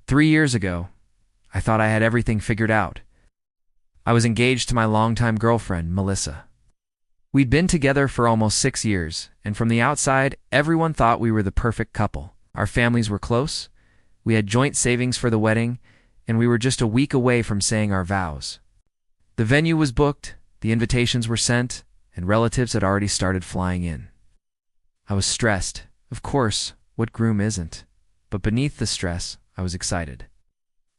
3 years ago, I thought I had everything figured out. I was engaged to my longtime girlfriend, Melissa. We'd been together for almost 6 years, and from the outside, everyone thought we were the perfect couple. Our families were close, we had joint savings for the wedding, and we were just a week away from saying our vows. The venue was booked, the invitations were sent, and relatives had already started flying in. I was stressed. Of course, what groom isn't? But beneath the stress, I was excited.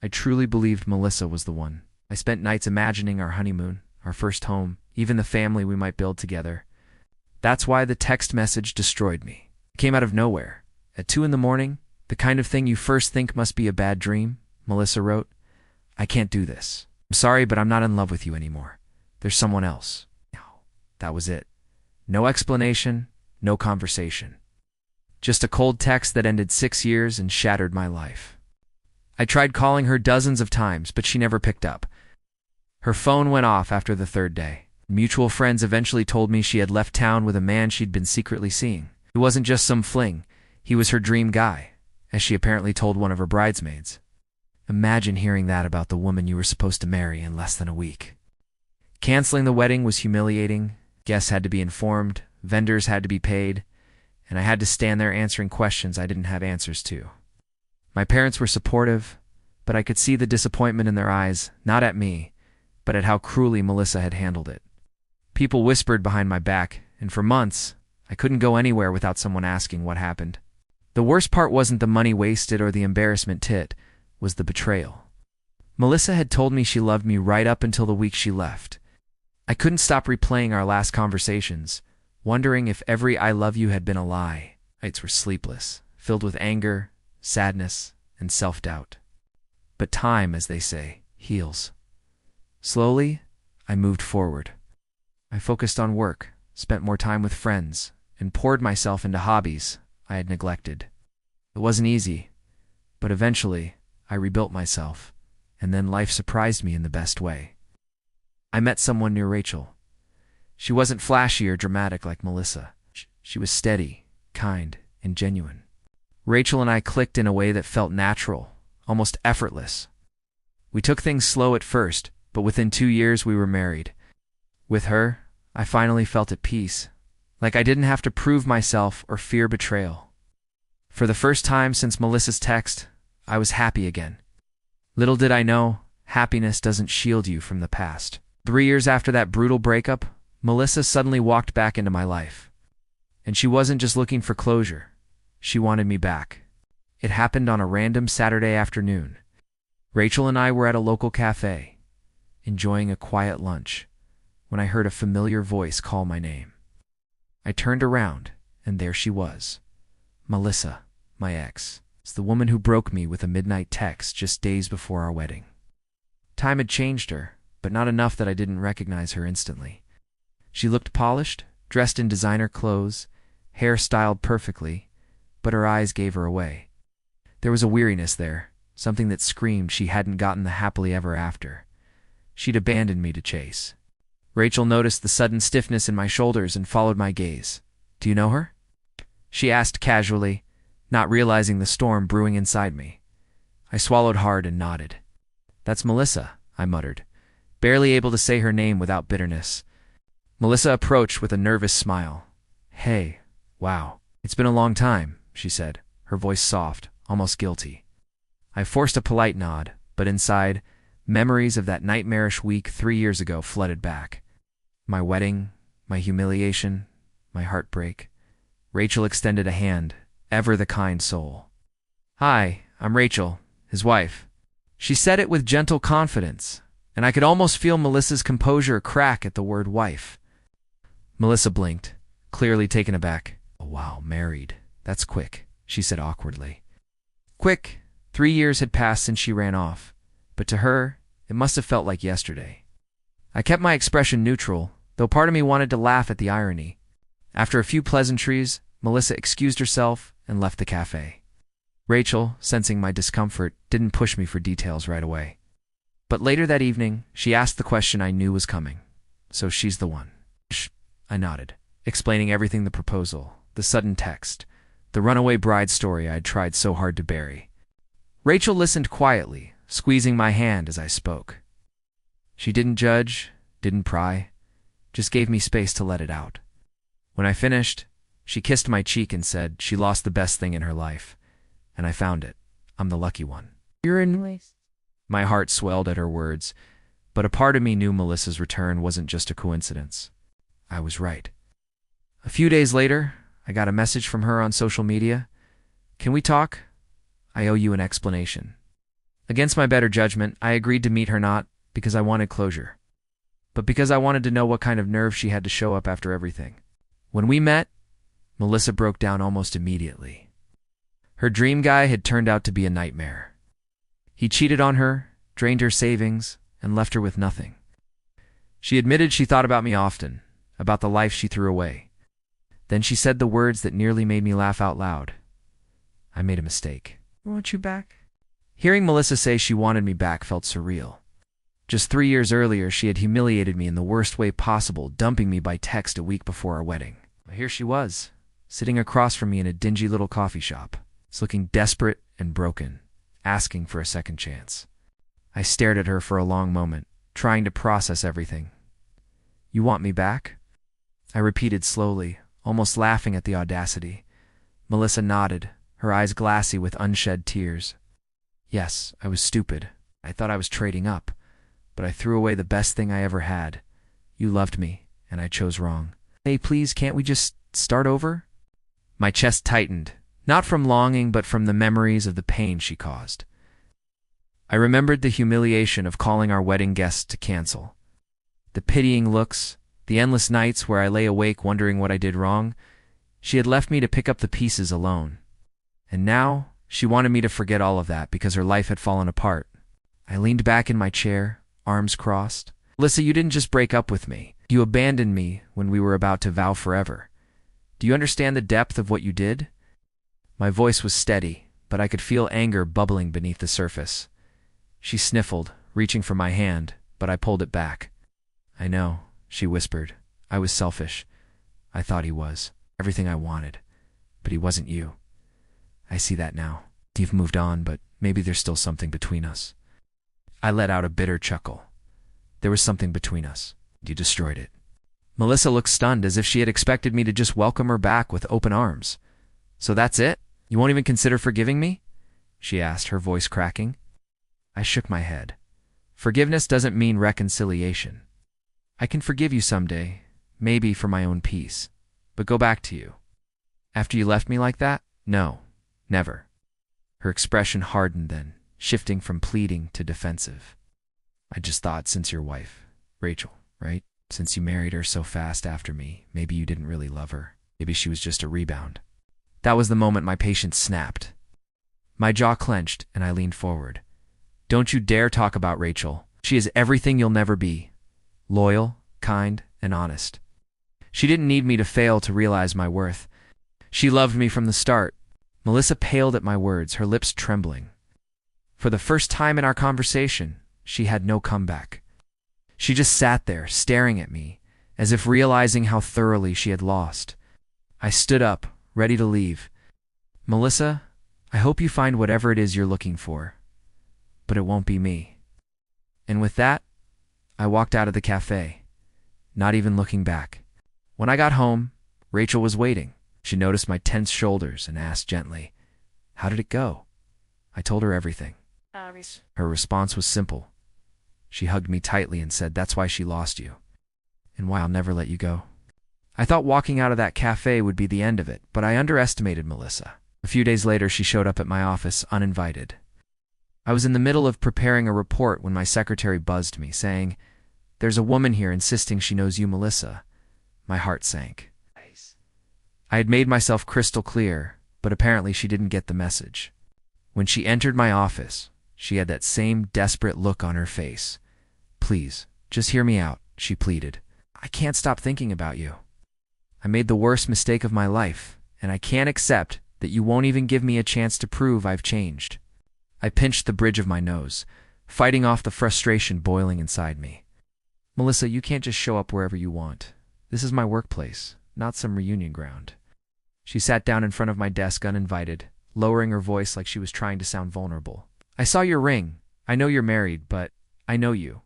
I truly believed Melissa was the one. I spent nights imagining our honeymoon, our first home, even the family we might build together. That's why the text message destroyed me. It came out of nowhere. At 2 a.m, the kind of thing you first think must be a bad dream, Melissa wrote. I can't do this. I'm sorry, but I'm not in love with you anymore. There's someone else. That was it. No explanation, no conversation. Just a cold text that ended 6 years and shattered my life. I tried calling her dozens of times, but she never picked up. Her phone went off after the 3rd day. Mutual friends eventually told me she had left town with a man she'd been secretly seeing. It wasn't just some fling. He was her dream guy, as she apparently told one of her bridesmaids. Imagine hearing that about the woman you were supposed to marry in less than a week. Canceling the wedding was humiliating. Guests had to be informed, vendors had to be paid, and I had to stand there answering questions I didn't have answers to. My parents were supportive, but I could see the disappointment in their eyes, not at me, but at how cruelly Melissa had handled it. People whispered behind my back, and for months, I couldn't go anywhere without someone asking what happened. The worst part wasn't the money wasted or the embarrassment was the betrayal. Melissa had told me she loved me right up until the week she left. I couldn't stop replaying our last conversations, wondering if every I love you had been a lie. Nights were sleepless, filled with anger, sadness, and self-doubt. But time, as they say, heals. Slowly, I moved forward. I focused on work, spent more time with friends, and poured myself into hobbies I had neglected. It wasn't easy, but eventually, I rebuilt myself, and then life surprised me in the best way. I met someone near Rachel. She wasn't flashy or dramatic like Melissa. She was steady, kind, and genuine. Rachel and I clicked in a way that felt natural, almost effortless. We took things slow at first, but within 2 years we were married. With her, I finally felt at peace, like I didn't have to prove myself or fear betrayal. For the first time since Melissa's text, I was happy again. Little did I know, happiness doesn't shield you from the past. 3 years after that brutal breakup, Melissa suddenly walked back into my life. And she wasn't just looking for closure. She wanted me back. It happened on a random Saturday afternoon. Rachel and I were at a local cafe, enjoying a quiet lunch, when I heard a familiar voice call my name. I turned around, and there she was. Melissa, my ex. It's the woman who broke me with a midnight text just days before our wedding. Time had changed her, but not enough that I didn't recognize her instantly. She looked polished, dressed in designer clothes, hair styled perfectly, but her eyes gave her away. There was a weariness there, something that screamed she hadn't gotten the happily ever after. She'd abandoned me to chase. Rachel noticed the sudden stiffness in my shoulders and followed my gaze. "Do you know her?" she asked casually, not realizing the storm brewing inside me. I swallowed hard and nodded. "That's Melissa," I muttered, barely able to say her name without bitterness. Melissa approached with a nervous smile. "Hey, wow, it's been a long time," she said, her voice soft, almost guilty. I forced a polite nod, but inside, memories of that nightmarish week 3 years ago flooded back. My wedding, my humiliation, my heartbreak. Rachel extended a hand, ever the kind soul. "Hi, I'm Rachel, his wife." She said it with gentle confidence, and I could almost feel Melissa's composure crack at the word wife. Melissa blinked, clearly taken aback. "Oh wow, married. That's quick," she said awkwardly. Quick. 3 years had passed since she ran off, but to her, it must have felt like yesterday. I kept my expression neutral, though part of me wanted to laugh at the irony. After a few pleasantries, Melissa excused herself and left the cafe. Rachel, sensing my discomfort, didn't push me for details right away. But later that evening, she asked the question I knew was coming. "So she's the one." "Shh," I nodded, explaining everything: the proposal, the sudden text, the runaway bride story I had tried so hard to bury. Rachel listened quietly, squeezing my hand as I spoke. She didn't judge, didn't pry, just gave me space to let it out. When I finished, she kissed my cheek and said she lost the best thing in her life, and I found it. I'm the lucky one. You're in waste. My heart swelled at her words, but a part of me knew Melissa's return wasn't just a coincidence. I was right. A few days later, I got a message from her on social media. Can we talk? I owe you an explanation. Against my better judgment, I agreed to meet her not because I wanted closure, but because I wanted to know what kind of nerve she had to show up after everything. When we met, Melissa broke down almost immediately. Her dream guy had turned out to be a nightmare. He cheated on her, drained her savings, and left her with nothing. She admitted she thought about me often, about the life she threw away. Then she said the words that nearly made me laugh out loud. I made a mistake. I want you back. Hearing Melissa say she wanted me back felt surreal. Just 3 years earlier, she had humiliated me in the worst way possible, dumping me by text a week before our wedding. But here she was, sitting across from me in a dingy little coffee shop, looking desperate and broken, asking for a second chance. I stared at her for a long moment, trying to process everything. You want me back? I repeated slowly, almost laughing at the audacity. Melissa nodded, her eyes glassy with unshed tears. Yes, I was stupid. I thought I was trading up, but I threw away the best thing I ever had. You loved me, and I chose wrong. Hey, please, can't we just start over? My chest tightened, not from longing, but from the memories of the pain she caused. I remembered the humiliation of calling our wedding guests to cancel. The pitying looks, the endless nights where I lay awake wondering what I did wrong. She had left me to pick up the pieces alone. And now, she wanted me to forget all of that because her life had fallen apart. I leaned back in my chair, arms crossed. Melissa, you didn't just break up with me. You abandoned me when we were about to vow forever. Do you understand the depth of what you did? My voice was steady, but I could feel anger bubbling beneath the surface. She sniffled, reaching for my hand, but I pulled it back. I know, she whispered. I was selfish. I thought he was. Everything I wanted. But he wasn't you. I see that now. You've moved on, but maybe there's still something between us. I let out a bitter chuckle. There was something between us. You destroyed it. Melissa looked stunned, as if she had expected me to just welcome her back with open arms. So that's it? You won't even consider forgiving me? She asked, her voice cracking. I shook my head. Forgiveness doesn't mean reconciliation. I can forgive you someday, maybe for my own peace, but go back to you. After you left me like that? No, never. Her expression hardened then, shifting from pleading to defensive. I just thought, since your wife, Rachel, right? Since you married her so fast after me, maybe you didn't really love her. Maybe she was just a rebound. That was the moment my patience snapped. My jaw clenched and I leaned forward. Don't you dare talk about Rachel. She is everything you'll never be. Loyal, kind, and honest. She didn't need me to fail to realize my worth. She loved me from the start. Melissa paled at my words, her lips trembling. For the first time in our conversation, she had no comeback. She just sat there, staring at me, as if realizing how thoroughly she had lost. I stood up, ready to leave. Melissa, I hope you find whatever it is you're looking for, but it won't be me. And with that, I walked out of the cafe, not even looking back. When I got home, Rachel was waiting. She noticed my tense shoulders and asked gently, "How did it go?" I told her everything. Her response was simple. She hugged me tightly and said that's why she lost you, and why I'll never let you go. I thought walking out of that cafe would be the end of it, but I underestimated Melissa. A few days later, she showed up at my office uninvited. I was in the middle of preparing a report when my secretary buzzed me, saying, "There's a woman here insisting she knows you, Melissa." My heart sank. I had made myself crystal clear, but apparently she didn't get the message. When she entered my office, she had that same desperate look on her face. "Please, just hear me out," she pleaded. "I can't stop thinking about you. I made the worst mistake of my life, and I can't accept that you won't even give me a chance to prove I've changed." I pinched the bridge of my nose, fighting off the frustration boiling inside me. "Melissa, you can't just show up wherever you want. This is my workplace, not some reunion ground." She sat down in front of my desk uninvited, lowering her voice like she was trying to sound vulnerable. I saw your ring. I know you're married, but I know you.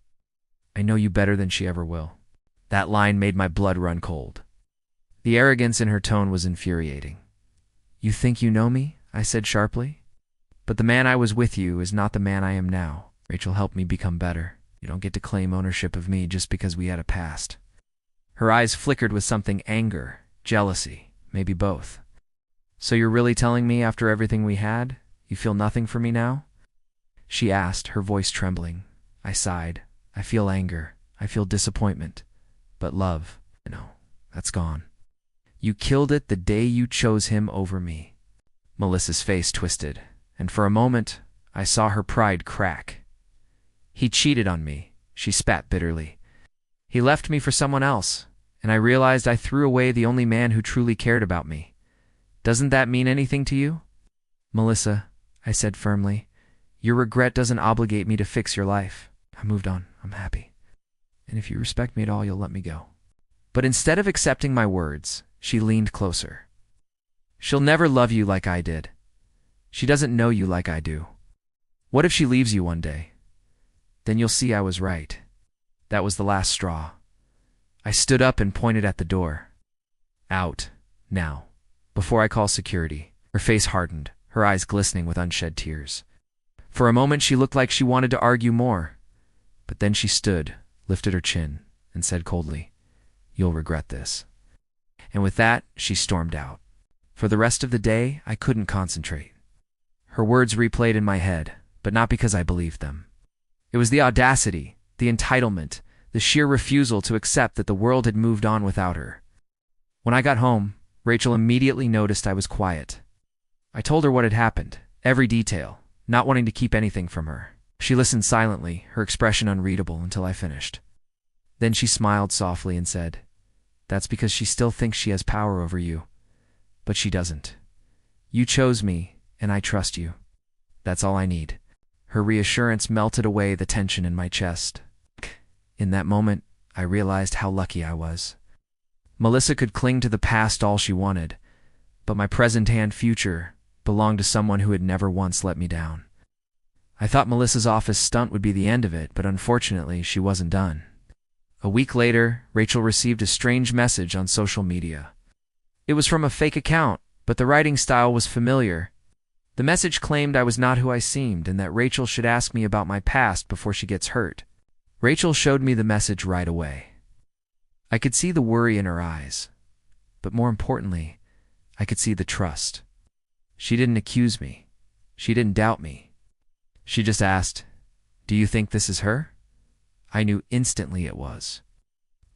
I know you better than she ever will." That line made my blood run cold. The arrogance in her tone was infuriating. "You think you know me?" I said sharply. "But the man I was with you is not the man I am now. Rachel helped me become better. You don't get to claim ownership of me just because we had a past." Her eyes flickered with something: anger, jealousy, maybe both. "So you're really telling me after everything we had, you feel nothing for me now?" she asked, her voice trembling. I sighed. "I feel anger. I feel disappointment. But love, that's gone. You killed it the day you chose him over me." Melissa's face twisted, and for a moment, I saw her pride crack. "He cheated on me," she spat bitterly. "He left me for someone else, and I realized I threw away the only man who truly cared about me. Doesn't that mean anything to you?" "Melissa," I said firmly, "your regret doesn't obligate me to fix your life. I moved on. I'm happy. And if you respect me at all, you'll let me go." But instead of accepting my words, she leaned closer. "She'll never love you like I did. She doesn't know you like I do. What if she leaves you one day? Then you'll see I was right." That was the last straw. I stood up and pointed at the door. "Out, now, before I call security." Her face hardened, her eyes glistening with unshed tears. For a moment she looked like she wanted to argue more, but then she stood, lifted her chin, and said coldly, "You'll regret this." And with that, she stormed out. For the rest of the day, I couldn't concentrate. Her words replayed in my head, but not because I believed them. It was the audacity, the entitlement, the sheer refusal to accept that the world had moved on without her. When I got home, Rachel immediately noticed I was quiet. I told her what had happened, every detail, not wanting to keep anything from her. She listened silently, her expression unreadable, until I finished. Then she smiled softly and said, "That's because she still thinks she has power over you. But she doesn't. You chose me, and I trust you. That's all I need." Her reassurance melted away the tension in my chest. In that moment, I realized how lucky I was. Melissa could cling to the past all she wanted, but my present and future belonged to someone who had never once let me down. I thought Melissa's office stunt would be the end of it, but unfortunately, she wasn't done. A week later, Rachel received a strange message on social media. It was from a fake account, but the writing style was familiar. The message claimed I was not who I seemed and that Rachel should ask me about my past before she gets hurt. Rachel showed me the message right away. I could see the worry in her eyes, but more importantly, I could see the trust. She didn't accuse me. She didn't doubt me. She just asked, "Do you think this is her?" I knew instantly it was.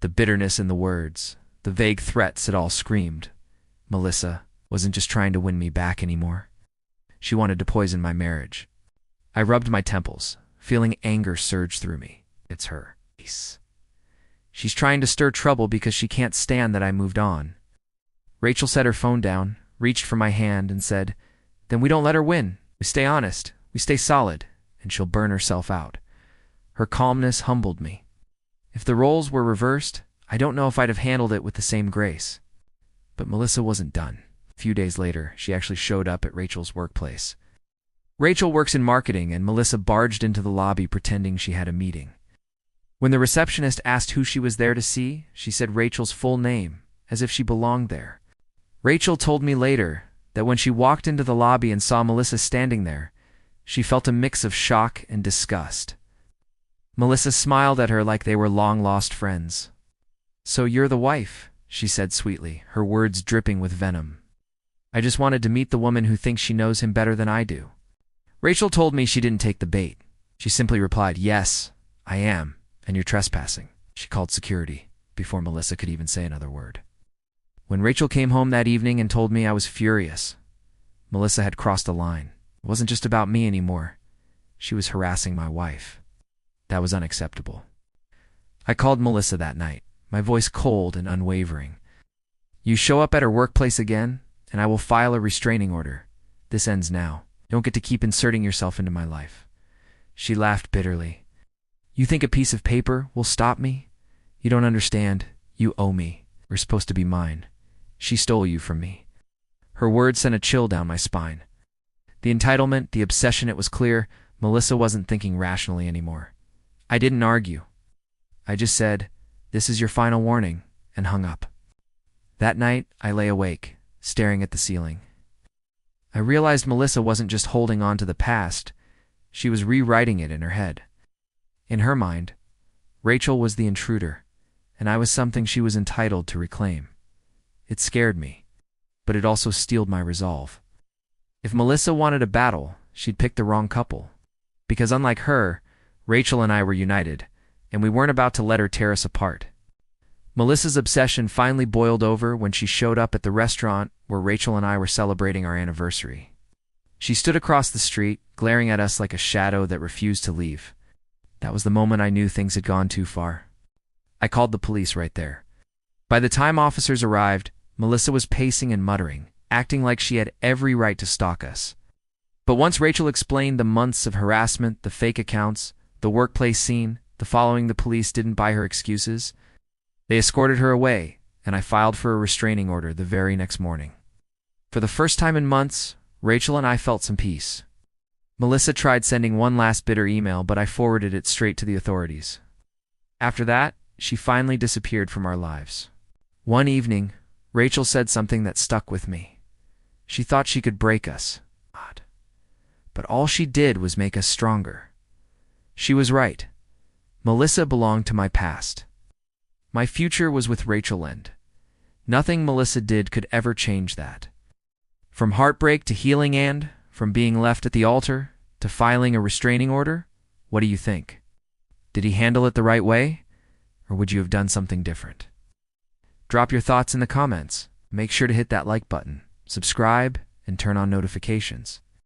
The bitterness in the words, the vague threats, it all screamed. Melissa wasn't just trying to win me back anymore. She wanted to poison my marriage. I rubbed my temples, feeling anger surge through me. It's her. She's trying to stir trouble because she can't stand that I moved on. Rachel set her phone down, reached for my hand, and said, "Then we don't let her win. We stay honest. We stay solid, and she'll burn herself out." Her calmness humbled me. If the roles were reversed, I don't know if I'd have handled it with the same grace. But Melissa wasn't done. A few days later, she actually showed up at Rachel's workplace. Rachel works in marketing, and Melissa barged into the lobby pretending she had a meeting. When the receptionist asked who she was there to see, she said Rachel's full name, as if she belonged there. Rachel told me later that when she walked into the lobby and saw Melissa standing there, she felt a mix of shock and disgust. Melissa smiled at her like they were long-lost friends. "So you're the wife," she said sweetly, her words dripping with venom. "I just wanted to meet the woman who thinks she knows him better than I do." Rachel told me she didn't take the bait. She simply replied, "Yes, I am, and you're trespassing." She called security before Melissa could even say another word. When Rachel came home that evening and told me, I was furious. Melissa had crossed a line. It wasn't just about me anymore. She was harassing my wife. That was unacceptable. I called Melissa that night, my voice cold and unwavering. "You show up at her workplace again, and I will file a restraining order. This ends now. You don't get to keep inserting yourself into my life." She laughed bitterly. "You think a piece of paper will stop me? You don't understand. You owe me. We're supposed to be mine. She stole you from me." Her words sent a chill down my spine. The entitlement, the obsession, it was clear. Melissa wasn't thinking rationally anymore. I didn't argue. I just said, "This is your final warning," and hung up. That night, I lay awake, staring at the ceiling. I realized Melissa wasn't just holding on to the past, she was rewriting it in her head. In her mind, Rachel was the intruder, and I was something she was entitled to reclaim. It scared me, but it also steeled my resolve. If Melissa wanted a battle, she'd pick the wrong couple. Because unlike her, Rachel and I were united, and we weren't about to let her tear us apart. Melissa's obsession finally boiled over when she showed up at the restaurant where Rachel and I were celebrating our anniversary. She stood across the street, glaring at us like a shadow that refused to leave. That was the moment I knew things had gone too far. I called the police right there. By the time officers arrived, Melissa was pacing and muttering, acting like she had every right to stalk us. But once Rachel explained the months of harassment, the fake accounts, the workplace scene, the following the police didn't buy her excuses, they escorted her away, and I filed for a restraining order the very next morning. For the first time in months, Rachel and I felt some peace. Melissa tried sending one last bitter email, but I forwarded it straight to the authorities. After that, she finally disappeared from our lives. One evening, Rachel said something that stuck with me. She thought she could break us. But all she did was make us stronger. She was right. Melissa belonged to my past. My future was with Rachel, and nothing Melissa did could ever change that. From heartbreak to healing, and from being left at the altar to filing a restraining order, what do you think? Did he handle it the right way, or would you have done something different? Drop your thoughts in the comments. Make sure to hit that like button, subscribe, and turn on notifications.